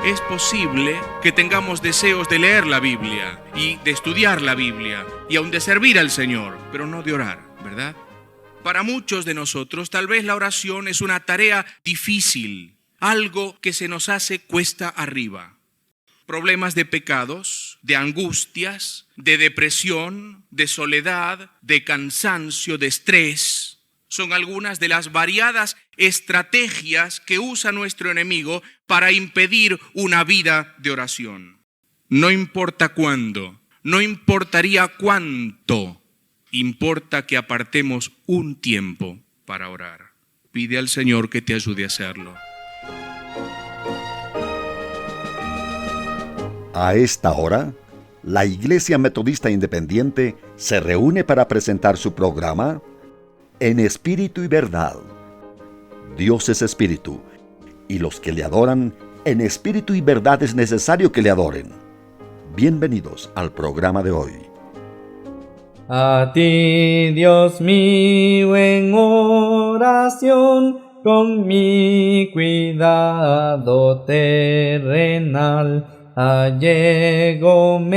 es posible que tengamos deseos de leer la Biblia y de estudiar la Biblia y aún de servir al Señor, pero no de orar, ¿verdad? Para muchos de nosotros, tal vez la oración es una tarea difícil, algo que se nos hace cuesta arriba. Problemas de pecados, de angustias, de depresión, de soledad, de cansancio, de estrés, son algunas de las variadas estrategias que usa nuestro enemigo para impedir una vida de oración. No importa cuándo, no importaría cuánto, importa que apartemos un tiempo para orar. Pide al Señor que te ayude a hacerlo. A esta hora, la Iglesia Metodista Independiente se reúne para presentar su programa En Espíritu y Verdad. Dios es Espíritu, y los que le adoran en espíritu y verdad es necesario que le adoren. Bienvenidos al programa de hoy. A ti, Dios mío, en oración, con mi cuidado terrenal, allegóme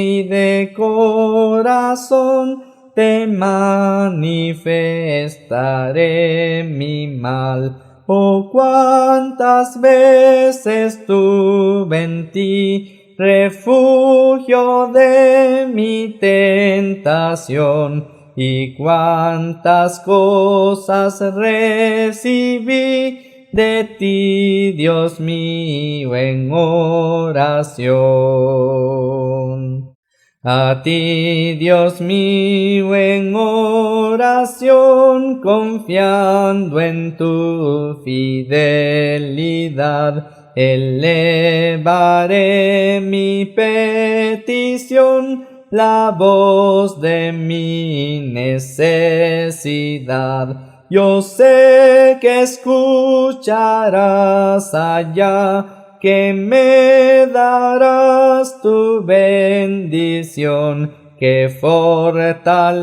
y de corazón te manifestaré mi mal. Oh, cuántas veces tuve en ti refugio de mi tentación, y cuántas cosas recibí de ti, Dios mío, en oración. A ti, Dios mío, en oración, confiando en tu fidelidad, elevaré mi petición, la voz de mi necesidad. Yo sé que escucharás allá, que me darás tu bendición, que fortaleza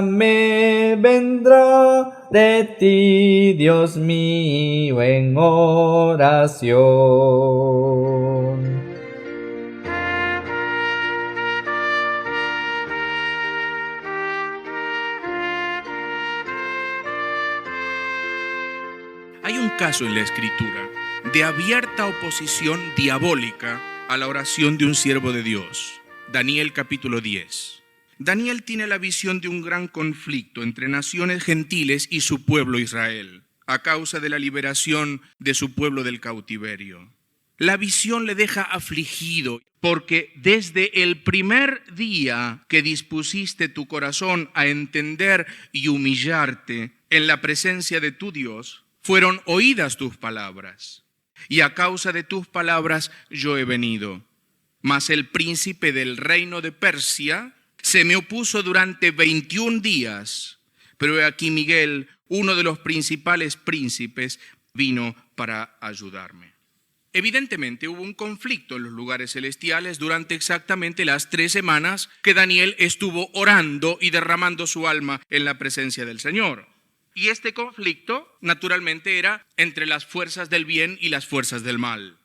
me vendrá de ti, Dios mío, en oración. Hay un caso en la Escritura de abierta oposición diabólica a la oración de un siervo de Dios. Daniel capítulo 10. Daniel tiene la visión de un gran conflicto entre naciones gentiles y su pueblo Israel, a causa de la liberación de su pueblo del cautiverio. La visión le deja afligido, porque desde el primer día que dispusiste tu corazón a entender y humillarte en la presencia de tu Dios, fueron oídas tus palabras, y a causa de tus palabras yo he venido. Mas el príncipe del reino de Persia se me opuso durante 21 días, pero he aquí Miguel, uno de los principales príncipes, vino para ayudarme. Evidentemente hubo un conflicto en los lugares celestiales durante exactamente las 3 semanas que Daniel estuvo orando y derramando su alma en la presencia del Señor. Y este conflicto, naturalmente, era entre las fuerzas del bien y las fuerzas del mal.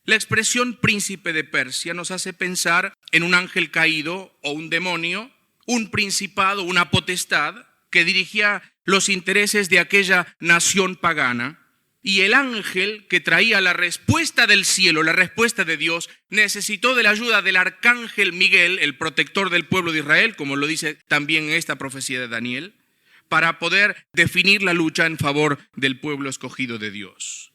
La expresión príncipe de Persia nos hace pensar en un ángel caído o un demonio, un principado, una potestad que dirigía los intereses de aquella nación pagana. Y el ángel que traía la respuesta del cielo, la respuesta de Dios, necesitó de la ayuda del arcángel Miguel, el protector del pueblo de Israel, como lo dice también en esta profecía de Daniel, para poder definir la lucha en favor del pueblo escogido de Dios.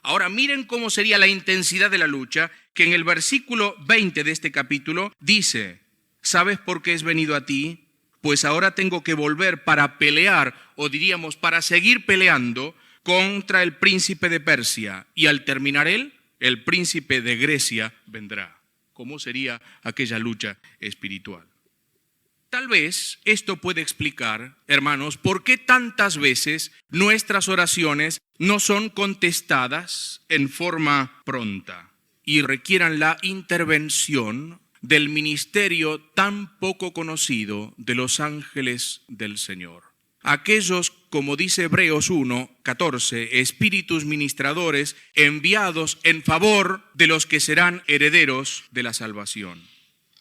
Ahora miren cómo sería la intensidad de la lucha, que en el versículo 20 de este capítulo dice: ¿sabes por qué he venido a ti? Pues ahora tengo que volver para pelear, o diríamos para seguir peleando, contra el príncipe de Persia, y al terminar él, el príncipe de Grecia vendrá. ¿Cómo sería aquella lucha espiritual? Tal vez esto puede explicar, hermanos, por qué tantas veces nuestras oraciones no son contestadas en forma pronta y requieran la intervención del ministerio tan poco conocido de los ángeles del Señor. aquellos, como dice Hebreos 1:14, espíritus ministradores enviados en favor de los que serán herederos de la salvación.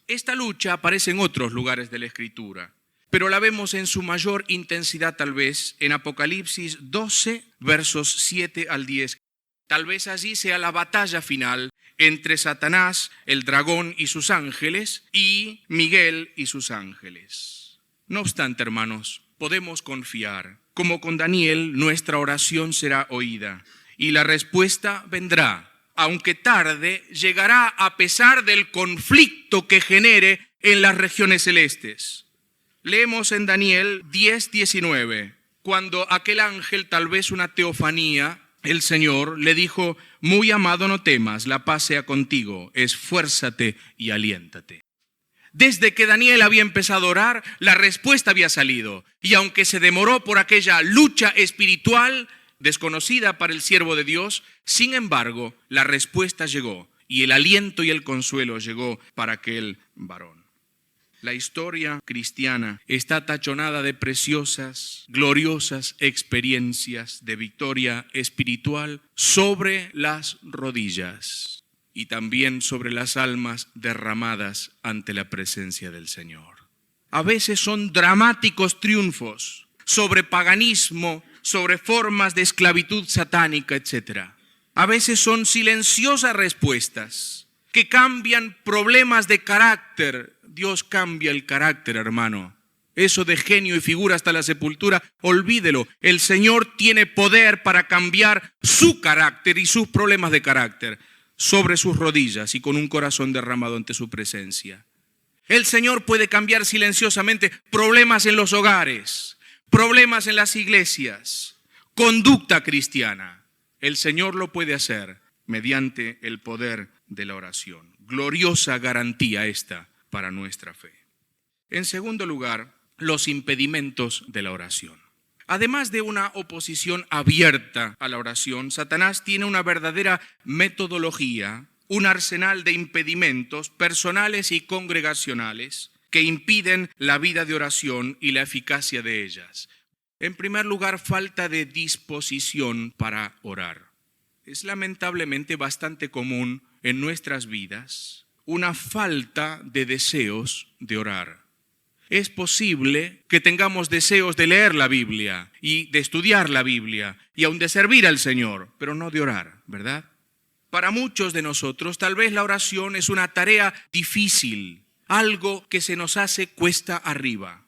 Esta lucha aparece en otros lugares de la Escritura, pero la vemos en su mayor intensidad tal vez en Apocalipsis 12, versos 7 al 10. Tal vez allí sea la batalla final entre Satanás, el dragón y sus ángeles, y Miguel y sus ángeles. No obstante, hermanos, podemos confiar. Como con Daniel, nuestra oración será oída y la respuesta vendrá. Aunque tarde, llegará a pesar del conflicto que genere en las regiones celestes. Leemos en Daniel 10:19, cuando aquel ángel, tal vez una teofanía, el Señor le dijo: muy amado, no temas, la paz sea contigo, esfuérzate y aliéntate. Desde que Daniel había empezado a orar, la respuesta había salido. Y aunque se demoró por aquella lucha espiritual desconocida para el siervo de Dios, sin embargo, la respuesta llegó y el aliento y el consuelo llegó para aquel varón. La historia cristiana está tachonada de preciosas, gloriosas experiencias de victoria espiritual sobre las rodillas y también sobre las almas derramadas ante la presencia del Señor. A veces son dramáticos triunfos sobre paganismo, sobre formas de esclavitud satánica, etc. A veces son silenciosas respuestas que cambian problemas de carácter. Dios cambia el carácter, hermano. Eso de genio y figura hasta la sepultura, olvídelo. El Señor tiene poder para cambiar su carácter y sus problemas de carácter sobre sus rodillas y con un corazón derramado ante su presencia. El Señor puede cambiar silenciosamente problemas en los hogares, problemas en las iglesias, conducta cristiana. El Señor lo puede hacer mediante el poder de la oración. Gloriosa garantía esta para nuestra fe. En segundo lugar, los impedimentos de la oración. Además de una oposición abierta a la oración, Satanás tiene una verdadera metodología, un arsenal de impedimentos personales y congregacionales que impiden la vida de oración y la eficacia de ellas. En primer lugar, falta de disposición para orar. Es lamentablemente bastante común en nuestras vidas una falta de deseos de orar. Es posible que tengamos deseos de leer la Biblia y de estudiar la Biblia y aun de servir al Señor, pero no de orar, ¿verdad? Para muchos de nosotros, tal vez la oración es una tarea difícil, algo que se nos hace cuesta arriba.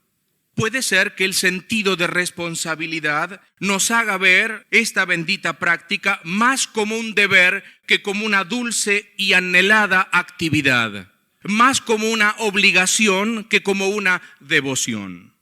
Puede ser que el sentido de responsabilidad nos haga ver esta bendita práctica más como un deber que como una dulce y anhelada actividad, más como una obligación que como una devoción.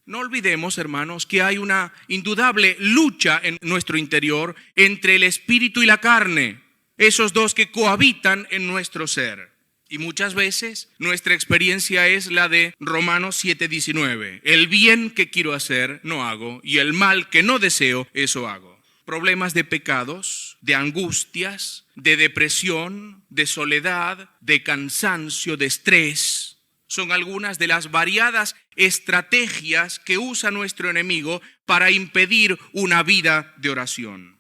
No olvidemos, hermanos, que hay una indudable lucha en nuestro interior entre el espíritu y la carne, esos dos que cohabitan en nuestro ser. Y muchas veces nuestra experiencia es la de Romanos 7:19. El bien que quiero hacer, no hago, y el mal que no deseo, eso hago. Problemas de pecados, de angustias, de depresión, de soledad, de cansancio, de estrés. Son algunas de las variadas estrategias que usa nuestro enemigo para impedir una vida de oración.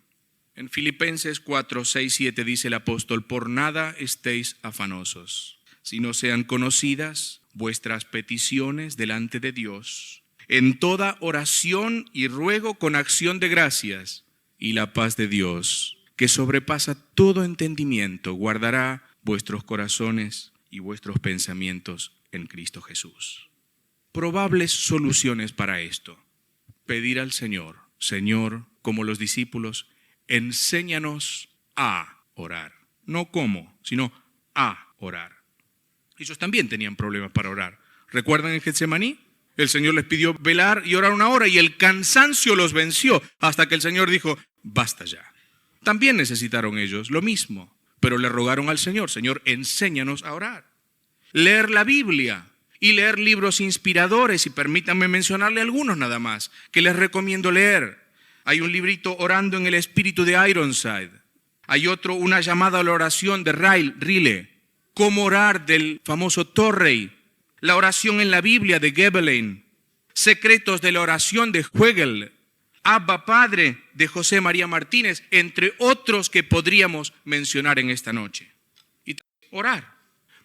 En Filipenses 4:6-7 dice el apóstol: por nada estéis afanosos, sino sean conocidas vuestras peticiones delante de Dios, en toda oración y ruego con acción de gracias, y la paz de Dios, que sobrepasa todo entendimiento, guardará vuestros corazones y vuestros pensamientos en Cristo Jesús. Probables soluciones para esto: pedir al Señor: Señor, como los discípulos, enséñanos a orar. No cómo, sino a orar. Ellos también tenían problemas para orar. ¿Recuerdan en Getsemaní? El Señor les pidió velar y orar una hora y el cansancio los venció hasta que el Señor dijo: basta ya. También necesitaron ellos lo mismo, pero le rogaron al Señor: Señor, enséñanos a orar. Leer la Biblia y leer libros inspiradores, y permítanme mencionarle algunos nada más que les recomiendo leer. Hay un librito, Orando en el Espíritu, de Ironside. Hay otro, Una llamada a la oración, de Rile. Cómo orar, del famoso Torrey. La oración en la Biblia, de Gebelein. Secretos de la oración de Hegel, Abba Padre de José María Martínez, entre otros que podríamos mencionar en esta noche. Y orar.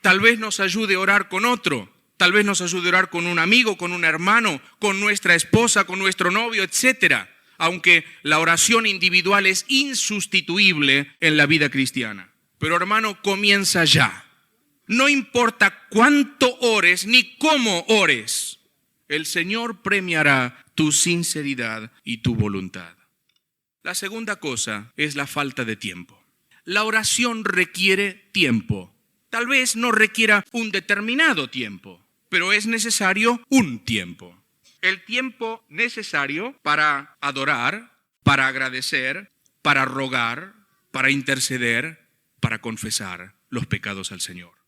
Tal vez nos ayude a orar con otro, tal vez nos ayude a orar con un amigo, con un hermano, con nuestra esposa, con nuestro novio, etc. Aunque la oración individual es insustituible en la vida cristiana. Pero hermano, comienza ya. No importa cuánto ores ni cómo ores, el Señor premiará tu sinceridad y tu voluntad. La segunda cosa es la falta de tiempo. La oración requiere tiempo. Tal vez no requiera un determinado tiempo, pero es necesario un tiempo. El tiempo necesario para adorar, para agradecer, para rogar, para interceder, para confesar los pecados al Señor.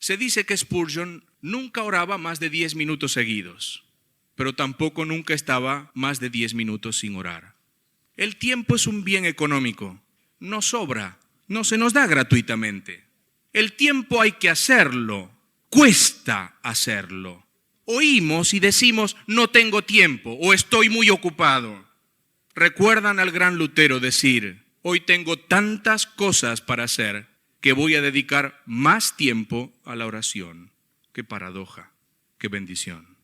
Se dice que Spurgeon nunca oraba más de 10 minutos seguidos, pero tampoco nunca estaba más de 10 minutos sin orar. El tiempo es un bien económico, no sobra, no se nos da gratuitamente. El tiempo hay que hacerlo, cuesta hacerlo. Oímos y decimos, no tengo tiempo o estoy muy ocupado. Recuerdan al gran Lutero decir, hoy tengo tantas cosas para hacer que voy a dedicar más tiempo a la oración. Qué paradoja, qué bendición.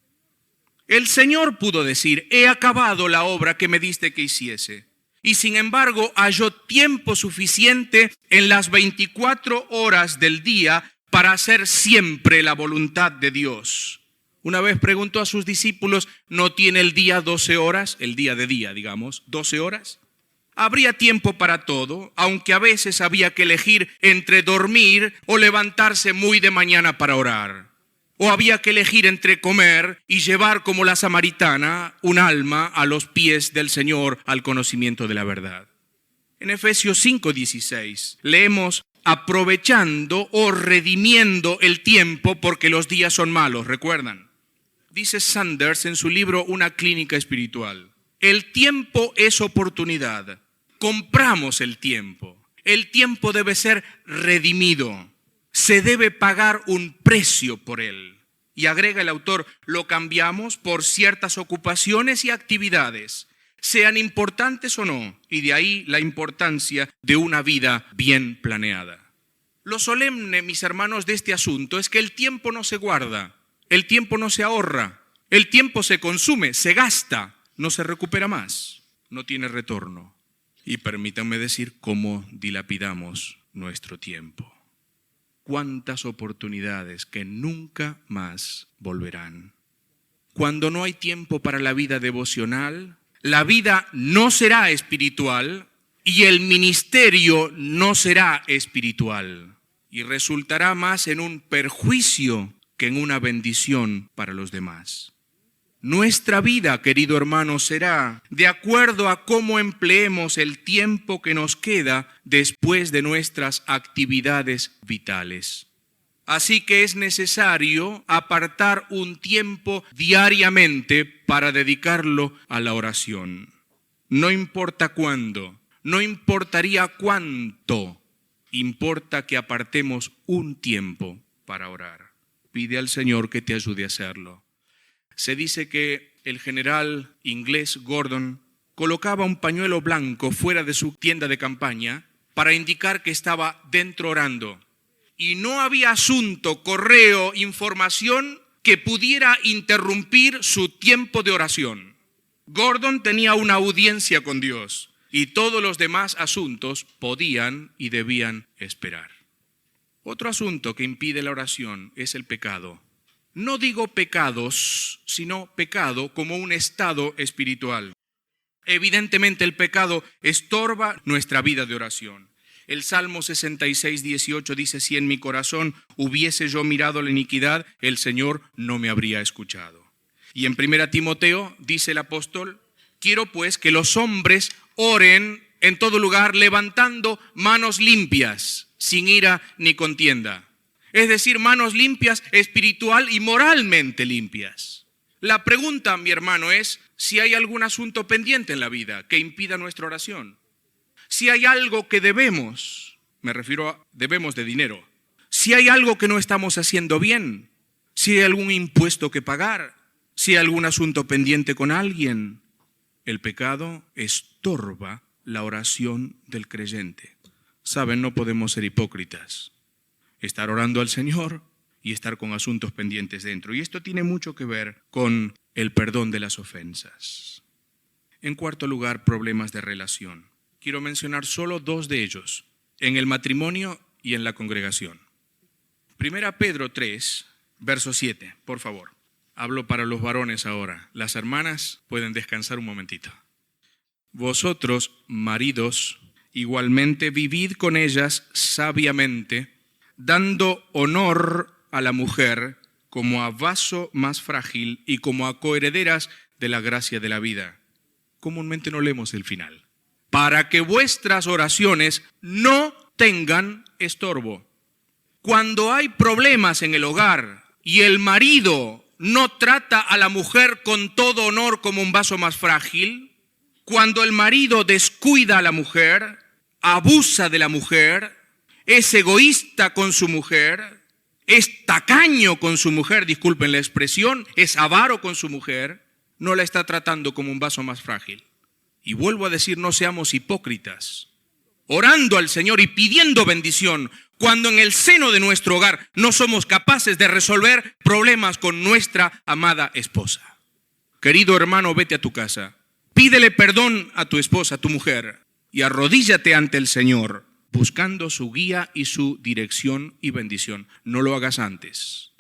El Señor pudo decir, he acabado la obra que me diste que hiciese. Y sin embargo, halló tiempo suficiente en las 24 horas del día para hacer siempre la voluntad de Dios. Una vez preguntó a sus discípulos, ¿no tiene el día 12 horas? El día de día, digamos, 12 horas. Habría tiempo para todo, aunque a veces había que elegir entre dormir o levantarse muy de mañana para orar. O había que elegir entre comer y llevar como la samaritana un alma a los pies del Señor al conocimiento de la verdad. En Efesios 5:16 leemos, aprovechando o redimiendo el tiempo porque los días son malos, ¿recuerdan? Dice Sanders en su libro Una clínica espiritual, el tiempo es oportunidad. Compramos el tiempo. El tiempo debe ser redimido. Se debe pagar un precio por él. Y agrega el autor, lo cambiamos por ciertas ocupaciones y actividades, sean importantes o no, y de ahí la importancia de una vida bien planeada. Lo solemne, mis hermanos, de este asunto es que el tiempo no se guarda, el tiempo no se ahorra, el tiempo se consume, se gasta, no se recupera más, no tiene retorno. Y permítanme decir cómo dilapidamos nuestro tiempo. Cuántas oportunidades que nunca más volverán. Cuando no hay tiempo para la vida devocional, la vida no será espiritual y el ministerio no será espiritual. Y resultará más en un perjuicio que en una bendición para los demás. Nuestra vida, querido hermano, será de acuerdo a cómo empleemos el tiempo que nos queda después de nuestras actividades vitales. Así que es necesario apartar un tiempo diariamente para dedicarlo a la oración. No importa cuándo, no importaría cuánto, importa que apartemos un tiempo para orar. Pide al Señor que te ayude a hacerlo. Se dice que el general inglés Gordon colocaba un pañuelo blanco fuera de su tienda de campaña para indicar que estaba dentro orando. Y no había asunto, correo, información que pudiera interrumpir su tiempo de oración. Gordon tenía una audiencia con Dios y todos los demás asuntos podían y debían esperar. Otro asunto que impide la oración es el pecado. No digo pecados, sino pecado como un estado espiritual. Evidentemente el pecado estorba nuestra vida de oración. El Salmo 66:18 dice, si en mi corazón hubiese yo mirado la iniquidad, el Señor no me habría escuchado. Y en 1 Timoteo dice el apóstol, quiero pues que los hombres oren en todo lugar levantando manos limpias, sin ira ni contienda. Es decir, manos limpias espiritual y moralmente limpias. La pregunta, mi hermano, es si hay algún asunto pendiente en la vida que impida nuestra oración. Si hay algo que debemos, me refiero a debemos de dinero. Si hay algo que no estamos haciendo bien, si hay algún impuesto que pagar, Si hay algún asunto pendiente con alguien, el pecado estorba la oración del creyente. Saben, no podemos ser hipócritas. Estar orando al Señor y estar con asuntos pendientes dentro. Y esto tiene mucho que ver con el perdón de las ofensas. En cuarto lugar, problemas de relación. Quiero mencionar solo dos de ellos, en el matrimonio y en la congregación. Primera Pedro 3, verso 7, por favor. Hablo para los varones ahora. Las hermanas pueden descansar un momentito. Vosotros, maridos, igualmente vivid con ellas sabiamente, dando honor a la mujer como a vaso más frágil y como a coherederas de la gracia de la vida. Comúnmente no leemos el final. Para que vuestras oraciones no tengan estorbo. Cuando hay problemas en el hogar y el marido no trata a la mujer con todo honor como un vaso más frágil, cuando el marido descuida a la mujer, abusa de la mujer, es egoísta con su mujer, es tacaño con su mujer, disculpen la expresión, es avaro con su mujer, no la está tratando como un vaso más frágil. Y vuelvo a decir, no seamos hipócritas, orando al Señor y pidiendo bendición, cuando en el seno de nuestro hogar no somos capaces de resolver problemas con nuestra amada esposa. Querido hermano, vete a tu casa, pídele perdón a tu esposa, a tu mujer, y arrodíllate ante el Señor, buscando su guía y su dirección y bendición. No lo hagas antes.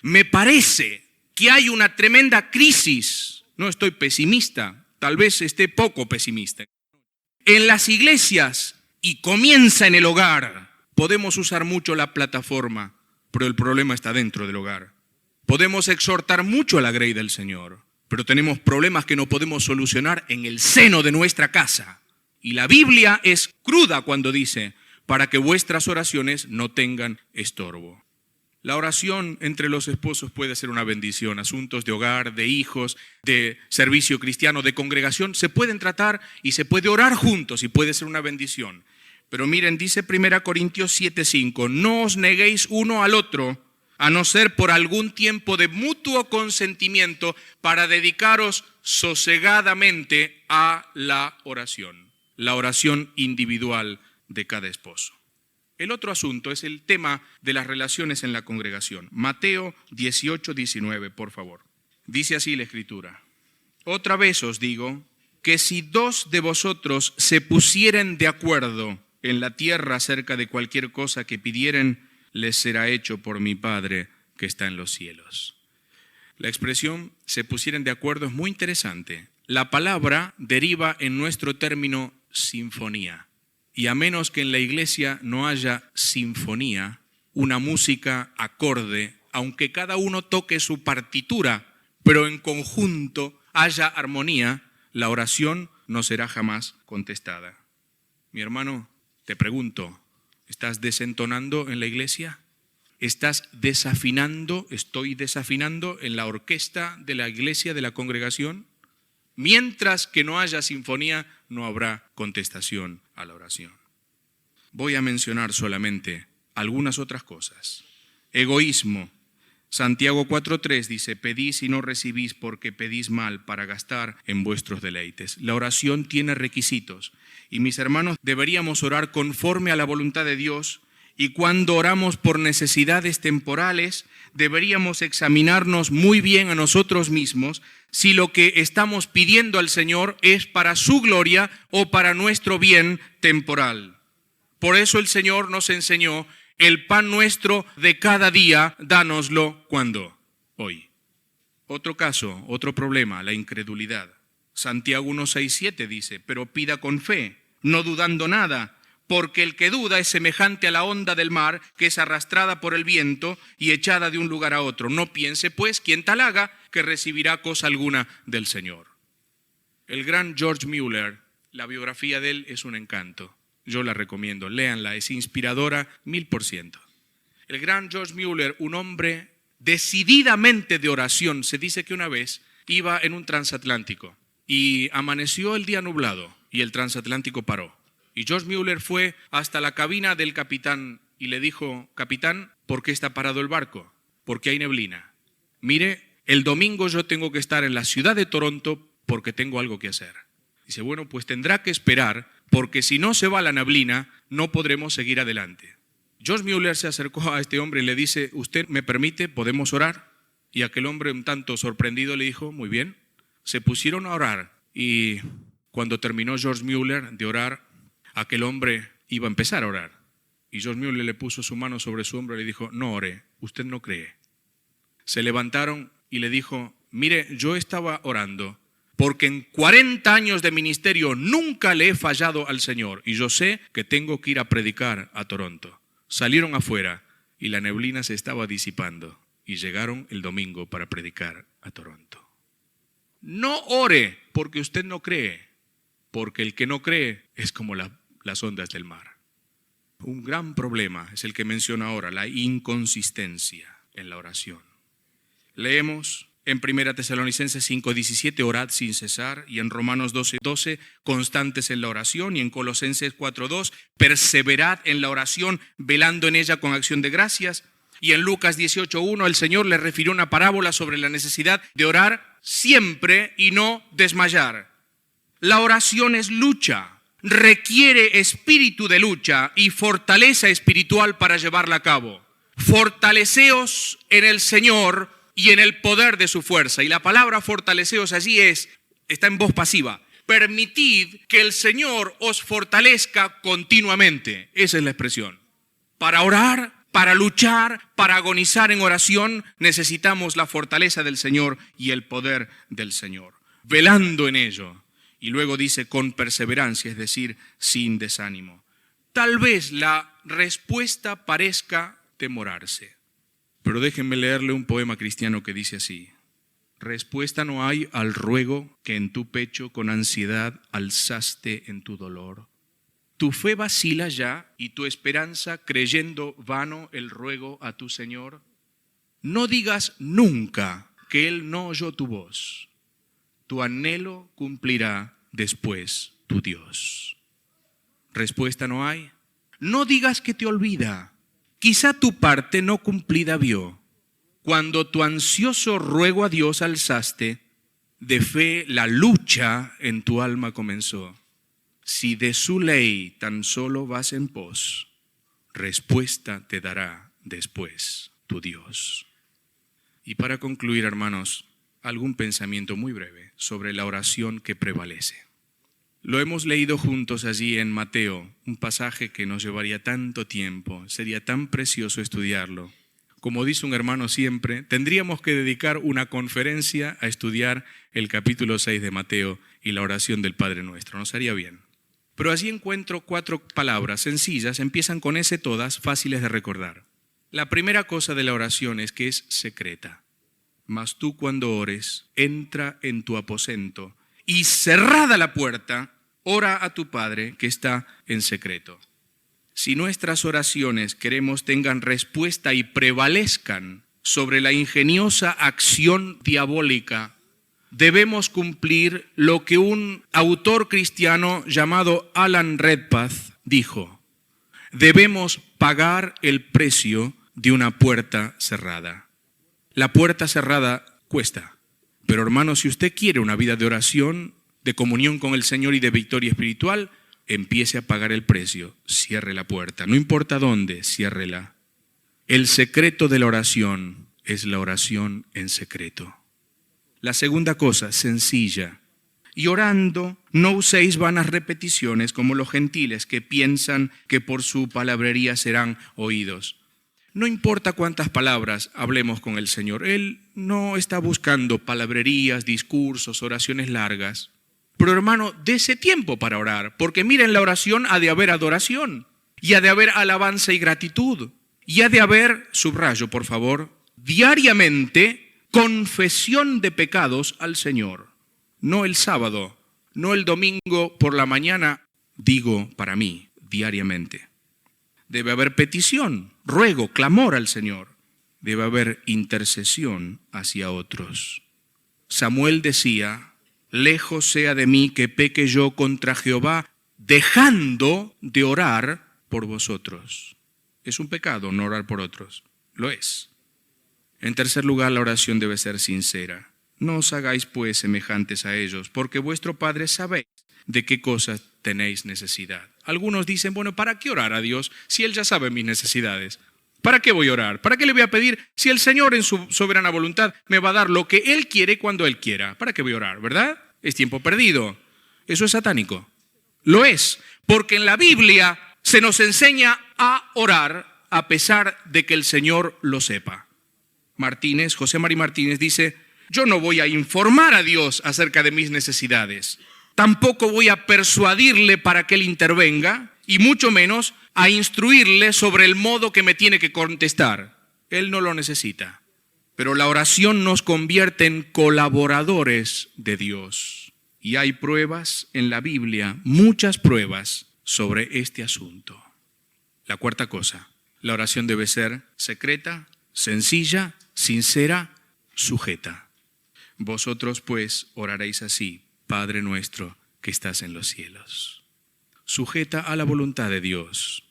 Me parece que hay una tremenda crisis, no estoy pesimista, tal vez esté poco pesimista, en las iglesias, y comienza en el hogar. Podemos usar mucho la plataforma, pero el problema está dentro del hogar. Podemos exhortar mucho a la grey del Señor, pero tenemos problemas que no podemos solucionar en el seno de nuestra casa. Y la Biblia es cruda cuando dice, para que vuestras oraciones no tengan estorbo. La oración entre los esposos puede ser una bendición. Asuntos de hogar, de hijos, de servicio cristiano, de congregación, se pueden tratar y se puede orar juntos y puede ser una bendición. Pero miren, dice 1 Corintios 7:5, no os neguéis uno al otro, a no ser por algún tiempo de mutuo consentimiento para dedicaros sosegadamente a la oración individual de cada esposo. El otro asunto es el tema de las relaciones en la congregación. Mateo 18:19, por favor. Dice así la Escritura. Otra vez os digo que si dos de vosotros se pusieren de acuerdo en la tierra acerca de cualquier cosa que pidieren, les será hecho por mi Padre que está en los cielos. La expresión se pusieren de acuerdo es muy interesante. La palabra deriva en nuestro término sinfonía. Y a menos que en la iglesia no haya sinfonía, una música acorde, aunque cada uno toque su partitura, pero en conjunto haya armonía, la oración no será jamás contestada. Mi hermano, te pregunto, ¿estás desentonando en la iglesia? ¿Estás desafinando, estoy desafinando en la orquesta de la iglesia, de la congregación? Mientras que no haya sinfonía, no habrá contestación a la oración. Voy a mencionar solamente algunas otras cosas. Egoísmo. Santiago 4:3 dice, pedís y no recibís porque pedís mal para gastar en vuestros deleites. La oración tiene requisitos y mis hermanos deberíamos orar conforme a la voluntad de Dios, y cuando oramos por necesidades temporales deberíamos examinarnos muy bien a nosotros mismos si lo que estamos pidiendo al Señor es para su gloria o para nuestro bien temporal. Por eso el Señor nos enseñó, el pan nuestro de cada día, dánoslo ¿cuándo? Hoy. Otro caso, otro problema, la incredulidad. Santiago 1:6-7 dice, pero pida con fe, no dudando nada, porque el que duda es semejante a la onda del mar, que es arrastrada por el viento y echada de un lugar a otro. No piense, pues, quien tal haga, que recibirá cosa alguna del Señor. El gran George Mueller, la biografía de él es un encanto. Yo la recomiendo, léanla, es inspiradora 1000%. El gran George Mueller, un hombre decididamente de oración, se dice que una vez iba en un transatlántico y amaneció el día nublado y el transatlántico paró. Y George Mueller fue hasta la cabina del capitán y le dijo, capitán, ¿por qué está parado el barco? Porque hay neblina. Mire, El domingo yo tengo que estar en la ciudad de Toronto porque tengo algo que hacer. Dice, bueno, pues tendrá que esperar porque si no se va la neblina, no podremos seguir adelante. George Mueller se acercó a este hombre y le dice, ¿usted me permite? ¿Podemos orar? Y aquel hombre, un tanto sorprendido, le dijo, muy bien. Se pusieron a orar y cuando terminó George Mueller de orar, aquel hombre iba a empezar a orar. Y George Mueller le puso su mano sobre su hombro y le dijo, no ore, usted no cree. Se levantaron y le dijo, mire, yo estaba orando porque en 40 años de ministerio nunca le he fallado al Señor y yo sé que tengo que ir a predicar a Toronto. Salieron afuera y la neblina se estaba disipando y llegaron el domingo para predicar a Toronto. No ore porque usted no cree, porque el que no cree es como las ondas del mar. Un gran problema es el que menciona ahora, la inconsistencia en la oración. Leemos en 1 Tesalonicenses 5:17, orad sin cesar, y en Romanos 12:12, constantes en la oración, y en Colosenses 4:2, perseverad en la oración, velando en ella con acción de gracias. Y en Lucas 18:1, el Señor le refirió una parábola sobre la necesidad de orar siempre y no desmayar. La oración es lucha, requiere espíritu de lucha y fortaleza espiritual para llevarla a cabo. Fortaleceos en el Señor y en el poder de su fuerza. Y la palabra fortaleceos allí está en voz pasiva. Permitid que el Señor os fortalezca continuamente. Esa es la expresión. Para orar, para luchar, para agonizar en oración, necesitamos la fortaleza del Señor y el poder del Señor. Velando en ello. Y luego dice con perseverancia, es decir, sin desánimo. Tal vez la respuesta parezca demorarse. Pero déjenme leerle un poema cristiano que dice así. Respuesta no hay al ruego que en tu pecho con ansiedad alzaste en tu dolor. Tu fe vacila ya y tu esperanza creyendo vano el ruego a tu Señor. No digas nunca que Él no oyó tu voz. Tu anhelo cumplirá después tu Dios. Respuesta no hay. No digas que te olvida. Quizá tu parte no cumplida vio. Cuando tu ansioso ruego a Dios alzaste, de fe la lucha en tu alma comenzó. Si de su ley tan solo vas en pos, respuesta te dará después tu Dios. Y para concluir, hermanos, algún pensamiento muy breve sobre la oración que prevalece. Lo hemos leído juntos allí en Mateo, un pasaje que nos llevaría tanto tiempo, sería tan precioso estudiarlo. Como dice un hermano siempre, tendríamos que dedicar una conferencia a estudiar el capítulo 6 de Mateo y la oración del Padre Nuestro, nos haría bien. Pero allí encuentro 4 palabras sencillas, empiezan con S todas, fáciles de recordar. La primera cosa de la oración es que es secreta. Mas tú cuando ores, entra en tu aposento y cerrada la puerta, ora a tu Padre que está en secreto. Si nuestras oraciones queremos tengan respuesta y prevalezcan sobre la ingeniosa acción diabólica, debemos cumplir lo que un autor cristiano llamado Alan Redpath dijo. Debemos pagar el precio de una puerta cerrada. La puerta cerrada cuesta. Pero hermano, si usted quiere una vida de oración, de comunión con el Señor y de victoria espiritual, empiece a pagar el precio, cierre la puerta, no importa dónde, ciérrela. El secreto de la oración es la oración en secreto. La segunda cosa, sencilla. Y orando, no uséis vanas repeticiones como los gentiles que piensan que por su palabrería serán oídos. No importa cuántas palabras hablemos con el Señor, Él no está buscando palabrerías, discursos, oraciones largas. Pero hermano, dése tiempo para orar, porque miren, la oración ha de haber adoración, y ha de haber alabanza y gratitud, y ha de haber, subrayo por favor, diariamente confesión de pecados al Señor. No el sábado, no el domingo por la mañana, digo para mí, diariamente. Debe haber petición, ruego, clamor al Señor. Debe haber intercesión hacia otros. Samuel decía, lejos sea de mí que peque yo contra Jehová, dejando de orar por vosotros. Es un pecado no orar por otros, lo es. En tercer lugar, la oración debe ser sincera. No os hagáis pues semejantes a ellos, porque vuestro Padre sabéis de qué cosas tenéis necesidad. Algunos dicen, bueno, ¿para qué orar a Dios si Él ya sabe mis necesidades? ¿Para qué voy a orar? ¿Para qué le voy a pedir si el Señor en su soberana voluntad me va a dar lo que Él quiere cuando Él quiera? ¿Para qué voy a orar? ¿Verdad? Es tiempo perdido. Eso es satánico. Lo es, porque en la Biblia se nos enseña a orar a pesar de que el Señor lo sepa. José María Martínez dice, yo no voy a informar a Dios acerca de mis necesidades. Tampoco voy a persuadirle para que Él intervenga, y mucho menos a instruirle sobre el modo que me tiene que contestar. Él no lo necesita. Pero la oración nos convierte en colaboradores de Dios. Y hay pruebas en la Biblia, muchas pruebas sobre este asunto. La cuarta cosa, la oración debe ser secreta, sencilla, sincera, sujeta. Vosotros pues oraréis así, Padre nuestro que estás en los cielos. Sujeta a la voluntad de Dios,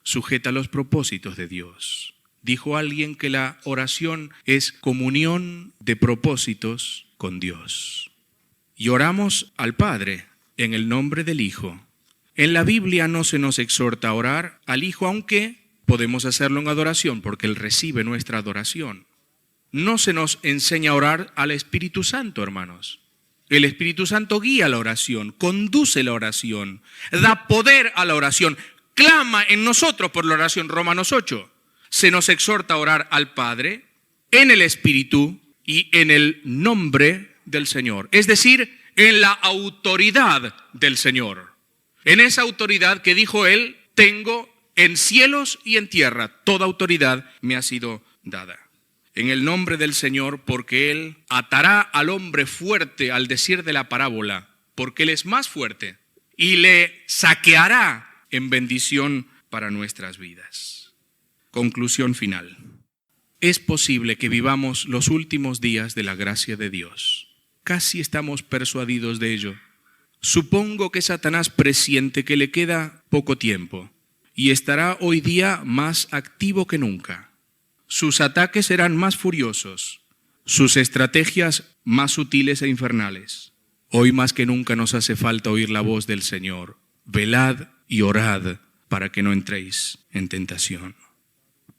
sujeta a los propósitos de Dios. Dijo alguien que la oración es comunión de propósitos con Dios. Y oramos al Padre en el nombre del Hijo. En la Biblia no se nos exhorta a orar al Hijo, aunque podemos hacerlo en adoración, porque Él recibe nuestra adoración. No se nos enseña a orar al Espíritu Santo, hermanos. El Espíritu Santo guía la oración, conduce la oración, da poder a la oración, clama en nosotros por la oración. Romanos 8. Se nos exhorta a orar al Padre en el Espíritu y en el nombre del Señor. Es decir, en la autoridad del Señor. En esa autoridad que dijo Él, tengo en cielos y en tierra, toda autoridad me ha sido dada. En el nombre del Señor, porque Él atará al hombre fuerte, al decir de la parábola, porque Él es más fuerte, y le saqueará en bendición para nuestras vidas. Conclusión final. Es posible que vivamos los últimos días de la gracia de Dios. Casi estamos persuadidos de ello. Supongo que Satanás presiente que le queda poco tiempo y estará hoy día más activo que nunca. Sus ataques serán más furiosos, sus estrategias más sutiles e infernales. Hoy más que nunca nos hace falta oír la voz del Señor. Velad y orad para que no entréis en tentación.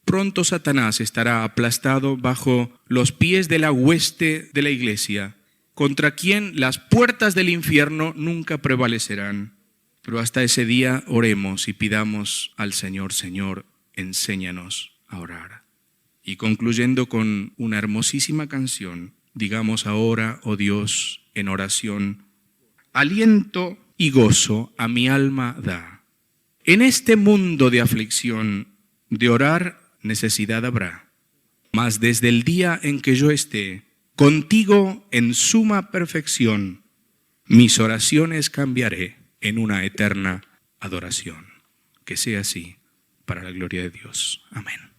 Pronto Satanás estará aplastado bajo los pies de la hueste de la iglesia, contra quien las puertas del infierno nunca prevalecerán. Pero hasta ese día oremos y pidamos al Señor, Señor, enséñanos a orar. Y concluyendo con una hermosísima canción, digamos ahora, oh Dios, en oración, aliento y gozo a mi alma da. En este mundo de aflicción, de orar necesidad habrá. Mas desde el día en que yo esté contigo en suma perfección, mis oraciones cambiaré en una eterna adoración. Que sea así, para la gloria de Dios. Amén.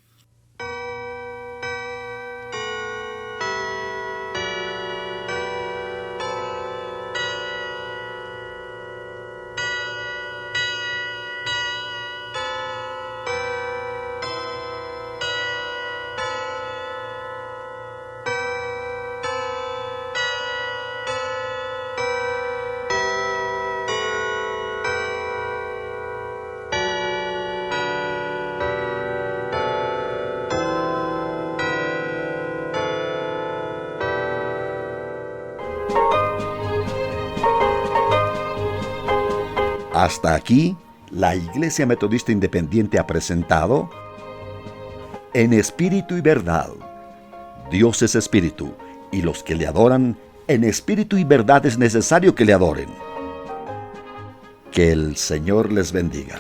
Hasta aquí, la Iglesia Metodista Independiente ha presentado En Espíritu y Verdad. Dios es Espíritu, y los que le adoran, en espíritu y verdad es necesario que le adoren. Que el Señor les bendiga.